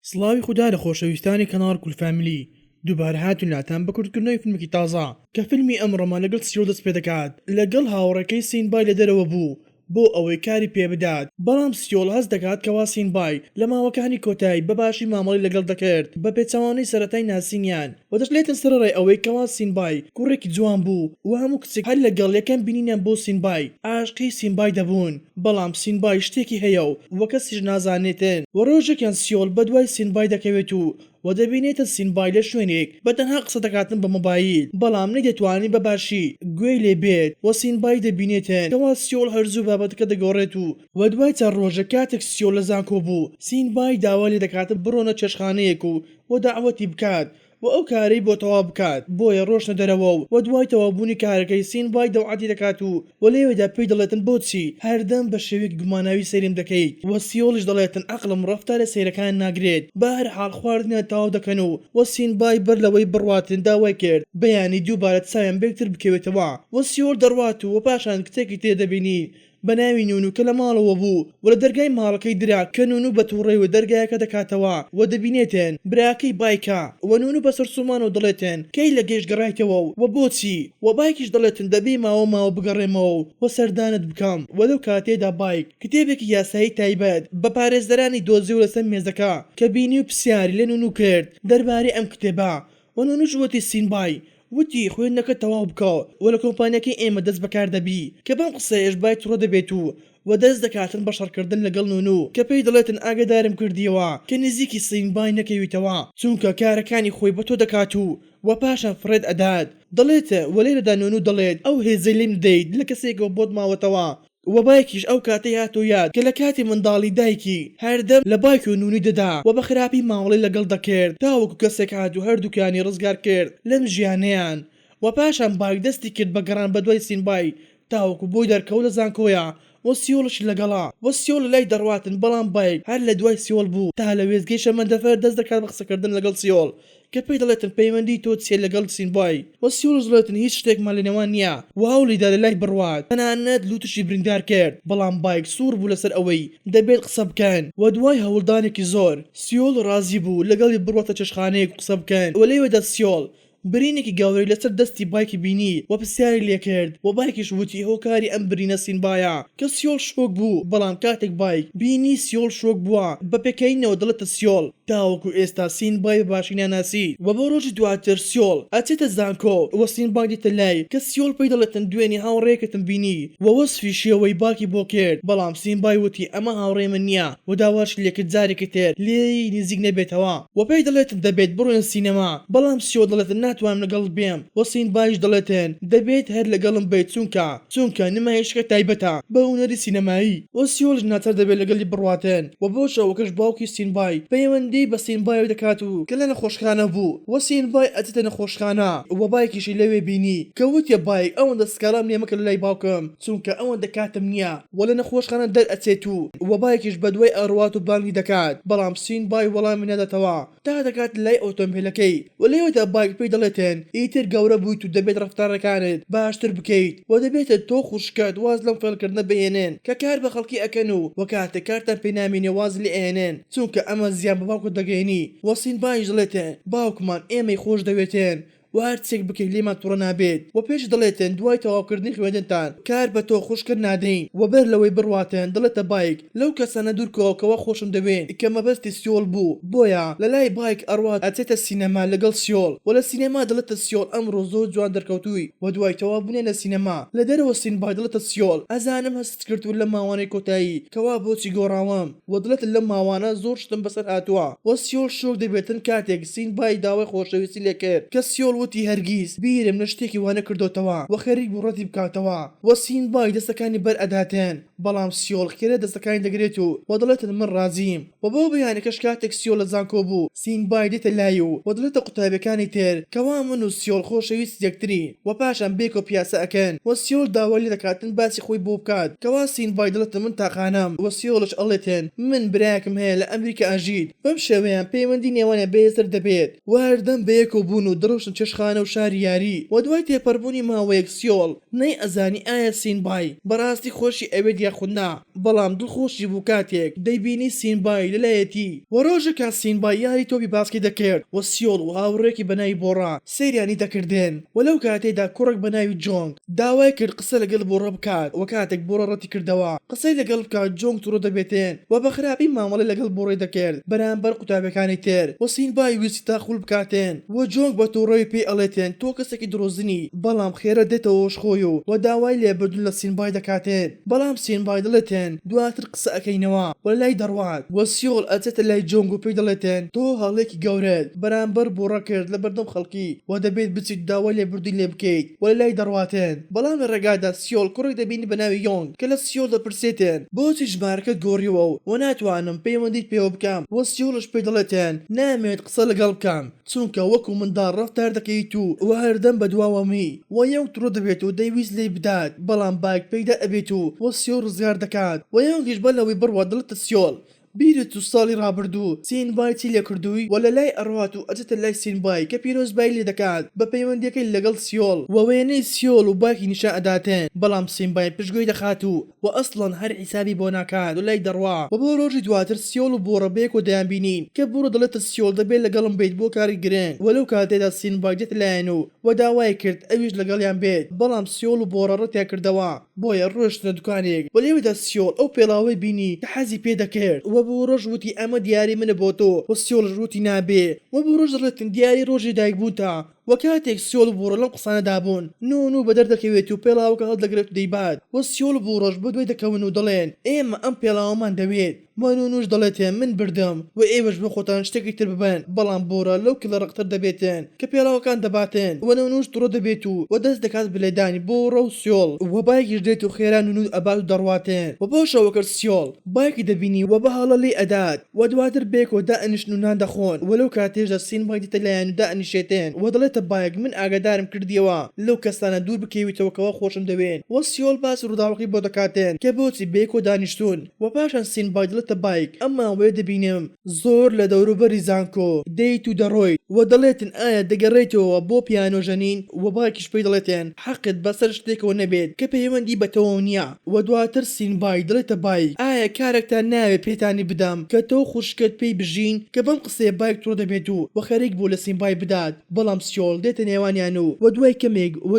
سڵاوی خوددا لە خۆشەویستانی کەناڵ کولفامیلی دووبارە هاتون لاتان بە کورتکردنەوەی فیلمێکی تازە کە فیلمی ئەمڕۆمان لەگەڵ سیۆ دەست پێ دەکات لەگەڵ هاوڕێکەی سینبای لە دەرەوە بوو بۆ ئەوەی کاری پێ بدات بەڵام سیۆل هەست دەکات کەوا سینبای لە ماوەکانی کۆتایی بەباشی مامەڵی لەگەڵ دەکرد بە پێچەوانەی سەرەتای ناسینیان و دەشلێتن سەرڕێ ئەوەی کەوا سینبای کوڕێکی جوان بوو و هەموو کچێک هەر لەگەڵ یەکەم بینینیان بۆ سینبای ئاشقی سینبای دەبوون بەڵام سینبای شتێکی هەیە و کەسیش نازانێتن و ڕۆژێکیان سیۆل بەدوای سینبای دەکەوێت و دەبینێتە سینبای لە شوێنێک بەتەنها قسە دەکاتن بە مۆبایل بەڵام نەدەتوانێت بەباشی گوێی لێ بێت و سینبای دەبینێتن کەوا سیۆل هەرزوو بابەتەکە دەگۆڕێت و دوای چەند ڕۆژە کاتێک سیۆل لە زانکۆ بوو سینبای داوا لێ دەکاتن بڕۆنە چێشتخانەیەک و داوەتی بکات و ئەو کارەی بۆ تەواو بکات بۆیە ڕۆشنە دەرەوە و دوای تەوابوونی کارەکەی سینبای دەوعەتی دەکات و لێوێدا پێی دەڵێتن بۆچی هەردەم بە شێوەیەک گوماناوی سەریم دەکەیت و سیۆڵش دەڵێتن عەقڵم ڕەفتارە سەیرەکان ناگرێت بە هەر حاڵ خواردنیان تەواو دەکەن و سینبای بەر لەوەی بڕواتن داوای کرد بەیانی دووبارە چاویان بێکتر بکەوێتەوە و سیۆڵ دەڕوات و پاشان کتێکی تێدەبینی بەناوی نونو کە لە ماڵەوە بوو و لە دەرگای ماڵەکەی درا کە نونو بە تووڕێ و دەرگایەکە دەکاتەوە و دەبینێتن براکەی بایکە و نونو بە سەرسومان و دەڵێتن کەی لە گەشت گەڕایتەوە و بۆچی و بایکیش دەڵێتن دەبێ ماوە بگەڕێمەوە و سەردانت بکەم و لەو کاتێدا بایک کتێبێکی یاسایی تایبەت بە پارێزدەرانی دۆزی و لەسەر مێزەکە کە بینی و پرسیاری لە نونو کرد دەربارەی ئەم کتێبە و نونوش وتی سینبای وتی خوێندنەکە تەواو بکە و لە کۆمپانیەکەی ئێمە دەست بەکار دەبی کە بەم قسەیەش بای تووڕە دەبێت و دەست دەکاتن بە شەڕکردن لەگەڵ نونو کە پێی دەڵێتن ئاگادارم کردیەوە کە نزیکی سینبای نەکەویتەوە چونکە کارەکانی خۆی بە تۆ دەکات و پاشان فرێد ئەدات دەڵێتە وەلێرەدا نونو دەڵێت ئەو هێزەی لێم دەیت لە کەسێکەوە بۆت ماوەتەوە و بایکیش ئەو کاتەی هاتۆ یاد کە لە کاتی منداڵی دایکی هەردەم لە بایک و نونی دەدا و بە خراپی ماوەڵی لەگەڵ دەکرد تاوەکو کەسێک هات و هەردووکانی ڕزگار کرد لەم ژیانەیان و پاشان بایک دەستی کرد بە گەڕان بە دوای سینبای تاوەکو بۆی دەرکەوت لە زانکۆیە و سیۆڵش لەگەڵا و سیۆڵ لای دەڕواتن بەڵام بایک هەر لە دوای سیۆڵ بوو تا لە وێزگەی شەمەندەفەر دەست دەکات بە قسەکردن لەگەڵ سیۆڵ کە پێی دەڵێتن پەیوەندی تۆ چیە لەگەڵ سینبای و سیۆڵش دەڵێتن هیچ شتێکمان لەنێوان نییە و هەوڵیدا لە لای بڕوات تەنانەت لوتشی بریندار کرد بەڵام بایک سوور بوو لەسەر ئەوەی دەبێت قسە بکەن و دوای هەوڵدانێکی زۆر سیۆڵ ڕازی بوو لەگەڵی بڕواتە چێشتخانەیەک قسە بکەن و لێوێدا سیۆڵ برینێکی گاوری لەسەر دەستی بایکی بینی و پرسیاری لێ کرد و بایکیش وتی هۆکاری ئەم برینە سینبایە کە سیۆڵ شۆک بوو بەڵام کاتێک بایک بینی سیۆڵ شۆک بووە بە پێکەینەوە دەڵێتە سیۆڵ تاوەکو ئێستا سینبای باشی ناناسی و بۆ ڕۆژی دواتر سیۆڵ ئەچێتە زانکۆ و سینبای دێتە لای کە سیۆڵ پێی دەڵێتن دوێنی هاوڕێیەکەتم بینی و وەسفی شێوەی باکی بۆ کرد بەڵام سینبای وتی ئەمە هاوڕێ من نییە و داواش لێکرد جارێکی تر لێی نزیک نەبێتەوە و پێی دەڵێتن دەبێت بڕۆین سینەما بەڵام سیۆڵ دەڵێتن ناتوانم لەگەڵ بێم و سینبایش دەڵێتن دەبێت هەر لەگەڵم بێت چونکە نمایشەکە تایبەتە بە هونەری سینەمایی و سیۆڵش ناچار دەبێت لەگەڵی بڕواتن و بۆ شەوەکەش باوکی سینبای پەیوەندی بە سینبای دەکات و کە لە نەخۆشخانە بوو و سینبای ئەچێتە نەخۆشخانە و بایکیشی لەوێ بینی کە وتیە بایک ئەوەندە سکالام لێ مەکە لە لای باوکم چونکە ئەوەندە کاتم نییە و لە نەخۆشخانە دەرئەچێت و بایکیش بەدوای ئەڕوات و بانگی دەکات بەڵام سینبای وەڵامی نەداتەوە تا دەکات لای ئۆتۆمبیلەکەی و لێوێدا بایک پێی دەڵێتن ئیتر گەورە بوویت و دەبێت ڕەفتارەکانت باشتر بکەیت و دەبێتە تۆ خوشکات واز لەم فێڵکردنە بهێنن کە کار بە خەڵکی ئەکەن و کاتێک کارتان پێ نامێنێ واز لێ ئێنن چونکە ئەمە زیان بە باوکت دەگەێنی و سینبایش دەڵێتن باوکمان ئێمەی خۆش دەوێتن و هەرچێک بکەیت لێمان تووڕە نابێت و پێش دەڵێتن دوای تەواوکردنی خوێندنتان کار بە تۆ خوشکرد نادەین و بەر لەوەی بڕواتن دەڵێتە بایک لەو کەسانە دوورکەوەکەوە خۆشم دەوێن کە مەبەستی سیۆڵ بوو بۆیە لە لای بایک ئەڕوات ئەچێتە سینەما لەگەڵ سیۆڵ و لە سینەما دەڵێتە سیۆڵ ئەمڕۆ زۆر جوان دەرکەوتووی و دوای تەوابوونێ لە سینەما لە دەرەوە سینبای دەڵێتە سیۆڵ ئەزانم هەست کردو لە ماوانەی کۆتایی کەوا بۆچی گۆڕاوم و دەڵێتن لەم ماوانە زۆر شتم بەسەر هاتووە و سیۆڵ شۆک دەبێتن کاتێک سینبای داوای خۆشەویستی لێ کرد کە سیۆڵ وتی هەرگیز بیرم لە شتێکی وانە کردوتەوە و خەریک بوو ڕەتی بکاتەوە و سینبای دەستەکانی بەر ئەداتێن بەڵام سیۆڵ خێرە دەستەکانی دەگرێت و دەڵێتن من ڕازیم و بۆ بەیانەکەش کاتێک سیۆڵ لە زانکۆ بوو سینبای دێتە لای و دەڵێتە قوتابەکانی تر کەوا من و سیۆڵ خۆشەویست یەکتری و پاشان بێک و پیاسە ئەکەن و سیۆڵ داوا لێ دەکاتن باسی خۆی بۆ بکات کەوا سینبای دەڵێتن من تاقانەم و سیۆڵش ئەڵێتن من برایەکم هەیە لە ئەمریکا ئاژید بەم شێوەیان پەیوەندی نێوانە بەهێزتر دەبێت و هەردەم بەیەکەوە بوون و دڕۆشن چێشخانە و شاری یاری و دوای تێپەڕبوونی ماوەیەک سیۆڵ نەی ئەزانی ئایا سینبای بەڕاستی خۆشی ئەوێت یاخودنا بەڵام دڵخۆشی بوو کاتێک دەیبینی سینبای لەلایەتی و ڕۆژێکا سینبای یاری تۆپی باسکی دەکرد و سیۆڵ و هاوڕێکی بەناوی بۆڕا سەیریانی دەکردن و لەو کاتێدا کوڕێک بەناوی جۆنگ داوای کرد قسە لەگەڵ بۆڕە بکات و کاتێک بۆڕە ڕەتی کردەوە قسەی لەگەڵ بکات جۆنگ تووڕە دەبێتێن و بە خراپی مامەڵی لەگەڵ بۆڕێ دەکرد بەرامبەر قوتابەکانی تر و سینبای ویستی تاخول بکاتێن و جۆنگ بە تووڕەوی پێی ئەڵێتێن تۆ کەسێکی درۆزنی بەڵام خێرە دێتەوە خۆی و داوای لێبردون لە سینبای دەکاتێن بەڵام سینبای دەڵێتێن دواتر قسە ئەەکەینەوە و لای دەڕوات و سیۆڵ ئەچێتە لای جۆنگ و پێی دەڵێتێن تۆ هەڵێکی گەورەت بەرامبەر بۆڕە کرد لە بەردەم خەڵکی و دەبێت بچیت داوای لێبردوی لێ بکەیت و لای دەڕواتێن بەڵام لە ڕێگادا سیۆڵ کوڕێک دەبینی بەناوی یۆنگ کە لە سیۆڵ دەپرسێتێن بۆچی ژمارەکەت گۆڕیوە و ناتوانم پەیوەندیت پێوە بکەم و سیۆڵش پێی دەڵێتێن نامێت قسە لەگەڵ بکەم چونکە وەکو منداڵ ڕەفتار دەکەیت و هەردەم بە دواوەمی و یۆنگ تووڕە دەبێت و دەیویست لێی بدات بەڵام باک پێیدا ئەبێت و سیۆڵ ڕزگار دەکات و یۆنگیش بەلەوەی بڕوە دڵێتە سیۆڵ بیرت و ساڵی ڕابردوو سینبای چی لێ کردووی و لە لای ئەڕوات و ئەچێتە لای سینبای کە پیرۆزبای لێ دەکات بە پەیوەندیەکەی لەگەڵ سیۆڵ و وێنەی سیۆڵ و باکی نیشان ئەداتێن بەڵام سینبای پشتگوێی دەخات و ئەسڵەن هەر حیسابی بۆ ناکات و لای دەڕوا و بۆ ڕۆژی دواتر سیۆڵ و بۆڕە بەیەک و دەیان بینین کە بۆڕە دەڵێتە سیۆڵ دەبێت لەگەڵم بیت بۆ کاری گرنگ وەلەو کاتێدا سینبای دێتە لایەن و داوای کرد ئەویش لەگەڵیان بێت بەڵام سیۆڵ و بۆڕە ڕەتیان کردەوە بۆیە ڕۆشتە دوکانێک و لێوێدا سیۆڵ ئەو پێڵاوەی بینی کە حەزی پێ دەکرد و بۆ ڕۆژ وتی ئەمە دیاری منە بۆ تۆ و سیۆڵش وتی نابێ و بۆ ڕۆژ دەڵێتن دیاری ڕۆژی دایکبوونتە و کاتێک سیۆڵ بۆڕە لەم قسانەدا بوون نون و بەدەر دەکەوێت و پێڵاوەکە هەڵدەگرێت و دەیبات و سیۆڵ بۆ ڕۆژ بە دوای دەکەون و دەڵێن ئێمە ئەم پێڵاوەمان دەوێت مانونوش دەڵێتێن من بردم و ئێوەش بە خۆتان شتێکی تر ببن بەڵام بۆرە لەو کلە ڕقتر دەبێتن کە پێڵاوەکان دەباتێن و نونوش تووڕە دەبێت و دەست دەکات بلێدانی بۆڕە و سیۆڵ و بایکیش دێت و خێران نون ئەبات و دەڕواتێن و بۆشەوە کرد سیۆڵ بایکی دەبینی و بە هەڵە لێ ئەدات و دواتر بێک و دائنیشن و نان دەخۆن ولەو کاتێژدا سینبای دیتە لایەن و دائنیشێتێن و دەڵێتە بایک من ئاگادارم کردیەوە لەو کەسانە دوور بکەویتەوە کەوا خۆشم دەوێن و سیۆڵ باس ڕووداوەکەی بۆ دەکاتێن کە بۆچی بێک و دانیشتون و پاشان سینبای دڵێتە بایک ئەمما وێ دەبینم زۆر لە دەوروبەری زانکۆ دەیت و دەڕۆیت و دەڵێتن ئایا دەگەڕێیتەوە بۆ پیانۆژەنین و باکیش پێی دەڵێتێن حەقت بەسەر شتێکەوە نەبێت کە پەیوەندی بەتەوە نییە و دواتر سینبای دڵێتە بایک ئایا کارێکتان ناوێت پێتانی بدەم کە تۆ خوشکت پێی بژین کە بەم قسەیە بایک تووڕە دەبێت و خەریک بوو لە سینبای بدات بەڵام سیۆڵ دێتە نێوانیان و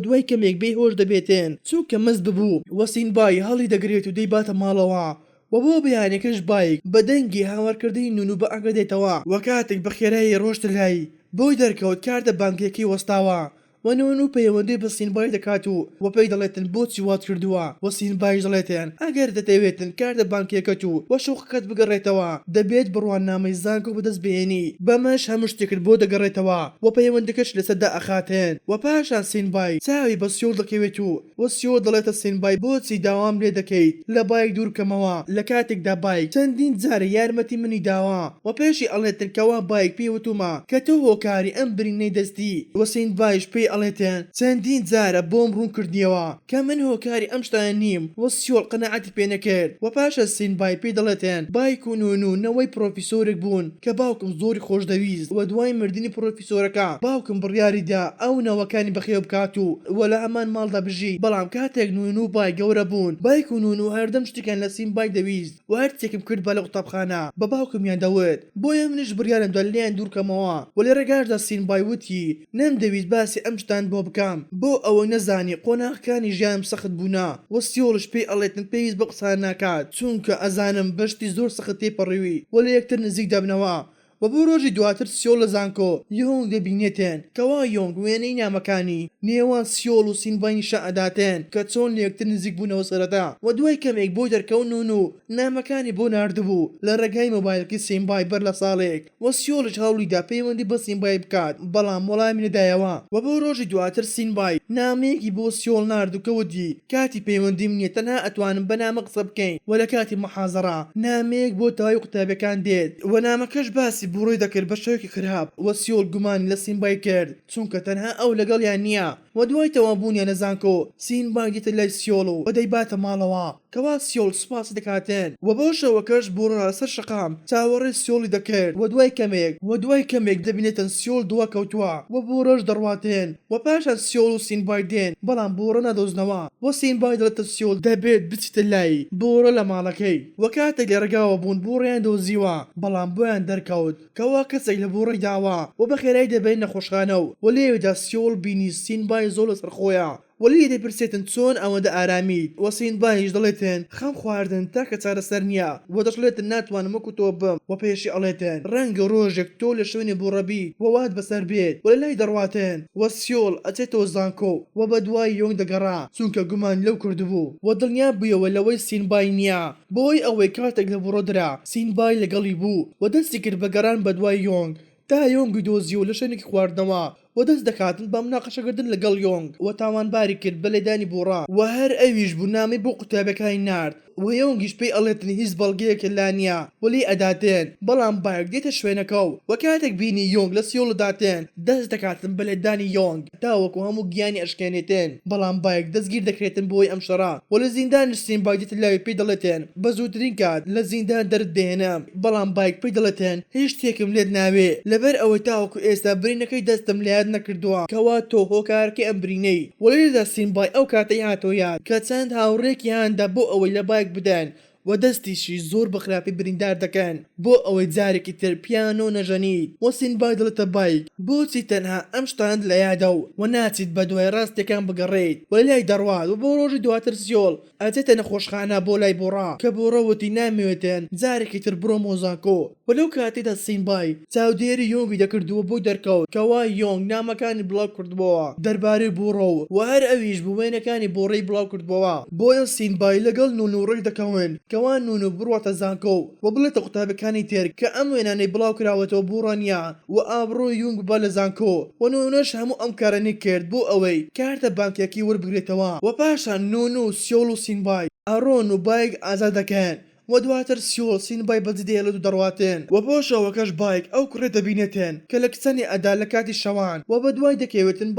دوای کەمێک بێهۆش دەبێتێن چونکە مەست ببوو و سینبای هەڵی دەگرێت و دەیباتە ماڵەوە و بۆ بەیانێکش بایک بە دەنگی هاوارکردنی نون و بە ئەگەدێتەوە و کاتێک بە خێرایی ڕۆشتە لای بۆی دەرکەوت کارتە بانکێکی وەستاوە و نون و پەیوەندی بە سینبای دەکات و پێی دەڵێتن بۆچی وات کردووە و سینبایش دەڵێتێن ئەگەر دەتەوێتن کارتە بانکێکەت و شوقەکەت بگەڕێتەوە دەبێت بڕوان نامەی زانکۆ بەدەست بێنی بەمەش هەموو شتێکت بۆ دەگەڕێتەوە و پەیوەندەکەش لەسەردا ئەخاتێن و پاشان سینبای چاوی بە سیۆڵ دەکەوێت و سیۆڵ دەڵێتە سینبای بۆچی داوام لێ دەکەیت لە بایک دوورکەمەوە لە کاتێکدا بایک چەندین جارە یارمەتی منی داوە و پێشی ئەڵێتن کەوا بایک پێوتومە کە تۆ هۆکاری ئەم برینەی دەستی و سینبایش پێی ئەڵێتێن چەندین جارە بۆم ڕوون کردیەوە کە من هۆکاری ئەم شتانە نیم و سیۆڵ قەنەعەتی پێ نەکرد و پاشە سینبای پێی دەڵێتێن بایک و نونەوەی پرۆفیسۆرێک بوون کە باوکم زۆری خۆش دەویست و دوای مردنی پرۆفیسۆرەکە باوکم بڕیاریدا ئەو نەوەکانی بەخێو بکات و لە هەمان ماڵدا بژی بەڵام کاتێک نون و بای گەورە بوون بایک و نون و هەردەم شتێکیان لە سینبای دەویست و هەرچێکم کرد بە لە قوتابخانە بە باوکمیان دەوت بۆیە منش بڕیارمدا لێیان دوورکەمەوە و لە ڕێگاشدا سینبای وتی نەمدەویست باسی ئەم شتان بۆ بکەم بۆ ئەوە نەزانی قۆناغەکانی ژیانم سەخت بوونا و سیۆڵش پێی ئەڵێتن پێویست بە قسان ناکات چونکە ئەزانم بەشتی زۆر سەخت تێپەڕیوی و لە یەکتر نزیک دەبنەوە و بۆ ڕۆژی دواتر سیۆڵ لە زانکۆ یۆنگ دەبینێتێن کەوا یۆنگ وێنەی نامەکانی نێوان سیۆڵ و سینبای نیشان ئەداتێن کە چۆن لە یەکتر نزیک بوونەوە سەرەتا و دوای کەمێک بۆی دەرکەون و نامەکانی بۆ ناردبوو لە ڕێگای مۆبایلەکەی سینبای بەر لە ساڵێک و سیۆڵش هەوڵیدا پەیوەندی بە سینبای بکات بەڵام وەڵامی نەدایەوە و بۆ ڕۆژی دواتر سینبای نامەیەکی بۆ سیۆڵ نارد و کەوتی کاتی پەیوەندیم نییە تەنها ئەتوانم بە نامە قسە بکەین و لە کاتی مەحازەڕە نامەیەک بۆ تەواوی قوتابیەکان دێت و نامەکەش باسی بڕۆی دەکرد بە شێوەیەکی خراپ و سیۆڵ گومانی لە سینبای کرد چونکە تەنها ئەو لەگەڵیان نییە و دوای تەوابوونیان لە زانکۆ سینبای دیتە لای سیۆڵ و دەیباتە ماڵەوە کەوا سیۆڵ سوپاس دەکاتێن و بۆ شەوەکەش بوڕە لەسەر شەقام چاوەڕێ سیۆڵی دەکرد و دوای کەمێک دەبینێتن سیۆڵ دووە کەوتووە و بوڕەش دەڕواتێن و پاشان سیۆڵ و سینبای دێن بەڵام بوڕە نەدۆزنەوە بۆ سینبای دەڵێتە سیۆڵ دەبێت بچیتە لای بوڕە لە ماڵەکەی و کاتێک لە ڕێگاوە بوون بوڕیان دۆزیوە بەڵام بۆیان دەرکەوت کەوا کەسێک لە بوڕی داوە و بەخێرایی دەبێت نەخۆشخانە و لێوێدا سیۆڵ بینی سینبای زۆر لەسەر خۆیە ولی دەپرسێتن چۆن ئەوەندە ئارامیت و سینبایش دەڵێتن خەم خواردن تاکە چارەسەر نییە و دەشڵێتن ناتوانم وەکو تۆ بم و پێشی ئەڵێتن ڕەنگە ڕۆژێک تۆ لە شوێنی بوڕەبی ووات بەسەر بێت و لە لای دەڕواتێن و سیۆڵ ئەچێتەوە زانکۆ و بە دوای یۆنگ دەگەڕا چونکە گومان لەو کردبوو و دڵنیا بوویەوە لەوەی سینبای نییە بۆی ئەوەی کاتێک لە بوڕە درا سینبای لەگەڵی بوو و دەستی کرد بە گەڕان بە دوای یۆنگ تا یۆنگی دۆزی و لە شوێنێکی خواردنەوە و دەست دەکاتن بە مناقەشەکردن لەگەڵ یۆنگ و تاوانباری کرد بە لێدانی بوڕا و هەر ئەویش بوو نامی بۆ قوتابەکانی نارد و یۆنگیش پێی ئەڵێتن هیچ بەڵگەیەکە لا نییە ولی ئەداتێن بەڵام بایەک دێتە شوێنەکە و کاتێک بینی یۆنگ لە سیۆڵ داتێن دەست دەکاتن بە لێدانی یۆنگ تاوەکو هەموو گیانی ئەشکێنێتن بەڵام بایەک دەستگیر دەکرێتن بۆی ئەم شەڕە و لە زیندان سینبای دێتە لای پێی دەڵێتن بە زووترین کات لە زیندان دەردێنم بەڵام بایەک پێی دەڵێتن هیچ شتێکم لێت ناوێ لەبەر ئەوەی تاوەکو ئێستا برینەکەی دەستم لە یاد نەکردووە کەوا تۆ هۆکارەکەی ئەم برینەی وەلێدا سینبای ئەو کاتەی هاتۆ یاد کە چەند هاوڕێکی هاندا بۆ ئەوەی لە بایەک بدەن و دەستیشی زۆر بە خراپی بریندار دەکەن بۆ ئەوەی جارێکی تر پیانۆ نەژەنیت و سینبای دڵێتە بایک بۆچی تەنها ئەم شتاند لە یادە و ناچیت بە دوای ڕاستیەکان بگەڕێیت و لای دەڕوات و بۆ ڕۆژی دواتر سیۆڵ ئەچێتە نەخۆشخانە بۆ لای بوڕا کە بوڕەوەتی نامەوێتن جارێکی تر بڕۆ مۆزانکۆ و لەو کاتێدا سینبای چاودێری یۆنگی دەکردووە بۆی دەرکەوت کەوا یۆنگ نامەکانی بڵاو کردبەوە دەربارەی بوڕە و هەر ئەویش بوێنەکانی بۆڕەی بڵاو کردبەوە بۆیە سینبای لەگەڵ نونوڕێک دەکەون کەوا نونو بڕواتە زانکۆ و بڵێتە قوتابەکانی تر کە ئەم وێنانەی بڵاو کراوەتەوە بوڕانیا و ئابڕۆی یۆنگ بە لە زانکۆ و نونۆش هەموو ئەم کارانەی کرد بۆ ئەوەی کارتە بانکیەکی وەربگرێتەوە و پاشان نونو و سیۆڵ و سینبای ئەڕۆن و بایەک ئازاد دەکەن و دواتر سیۆڵ سینبای بەجددیە لە دوو دەڕواتێن و بۆ شەوەکەش بایەک ئەو کوڕێ دەبینێتێن کە لە کچەنی ئەدا لە کاتی شەوان و بە دوای دەکەوێتن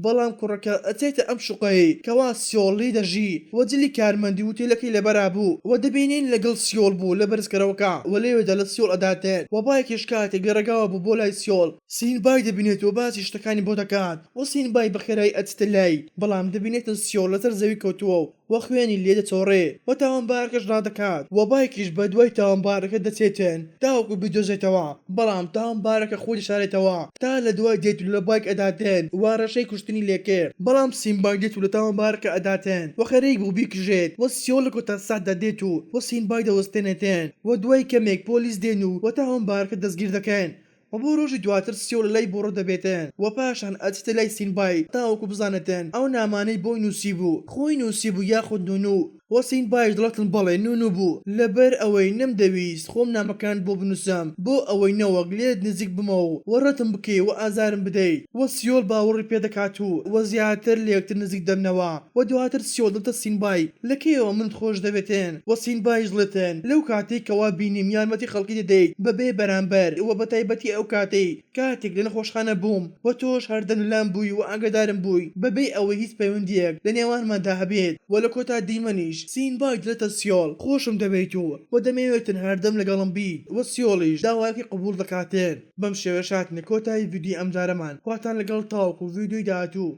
بەڵام کوڕەکە ئەچێتە ئەم شوقەی کەوا سیۆڵی دەژی و جلی کارمەندی وتێلەکەی لەبەرا بوو و دەبینین لەگەڵ سیۆڵ بوو لە بەرزکەرەوەکە و لێوێدا لە سیۆڵ ئەداتێن و بایەکیش کاتێک گەڕەگاوە بوو بۆ لای سیۆڵ سینبای دەبینێت و باسی شتەکانی بۆ دەکات و سینبای بەخێرایی ئەچتە لای بەڵام دەبینێتن سیۆڵ لەسەر زەوی کەوتووە و خوێنی لێ دەچۆڕێ و تاوانبارەکەش ڕادەکات و بایەکیش بە دوای تاوانبارەکە دەچێتن تاوەکو بدۆزێتەوە بەڵام تاوانبارەکە خۆی دەشارێتەوە تا لە دوای دێت و لە بایەک ئەداتێن و ڕەشەی کوشتنی لێکرد بەڵام سینبای دێت و لە تاوانبارەکە ئەداتێن و خەریک بوو بیکژێت و سیۆڵ لە کۆتا سات دەدێت و سینبای دەوەستێنێتێن و دوای کەمێک پۆلیس دێن و تاوانبارەکە دەستگیر دەکەن و بۆ ڕۆژی دواتر سیۆڵ لای بوڕە دەبێتن و پاشان ئەچتە لای سینبای تاوەکو بزانێتن ئەو نامانەی بۆی نووسیبوو خۆی نووسیبوو یاخود نونو و سینبایش دڵێتن بەڵێ نونو بوو لەبەر ئەوەی نەمدەویست خۆم نامەکان بۆ بنووسم بۆ ئەوەی نەوەک لێت نزیک بمەوە و ڕەتم بکەی و ئازارم بدەیت و سیۆڵ باوەڕی پێدەکات و زیاتر لە یەکتر نزیک دەبنەوە و دواتر سیۆڵ دڵتە سینبای لەکەیەوە من خۆش دەبێتێن و سینبایش دڵێتن لەو کاتێک کەوا بینیم یارمەتی خەڵکی دەدەیت بەبێ بەرامبەر و بە تایبەتی ئەو کاتێک لە نەخۆشخانە بووم و تۆش هەردەن لام بووی و ئاگادارم بووی بەبێ ئەوەی هیچ پەیوەندیەک لە نێوانماندا هەبێت و لە کۆتا دیمەنیش سینبای دڵێتە سیۆڵ خۆشم دەبێتەوە و دەمەوێتن هەردەم لەگەڵم بیت و سیۆڵیش داوایەکی قبول دەکاتێن بەم شێوە شاتنە کۆتایی ڤیدیۆی ئەم جارەمان خواتان لەگەڵ تاوەکو ڤیدیۆی داهاتوو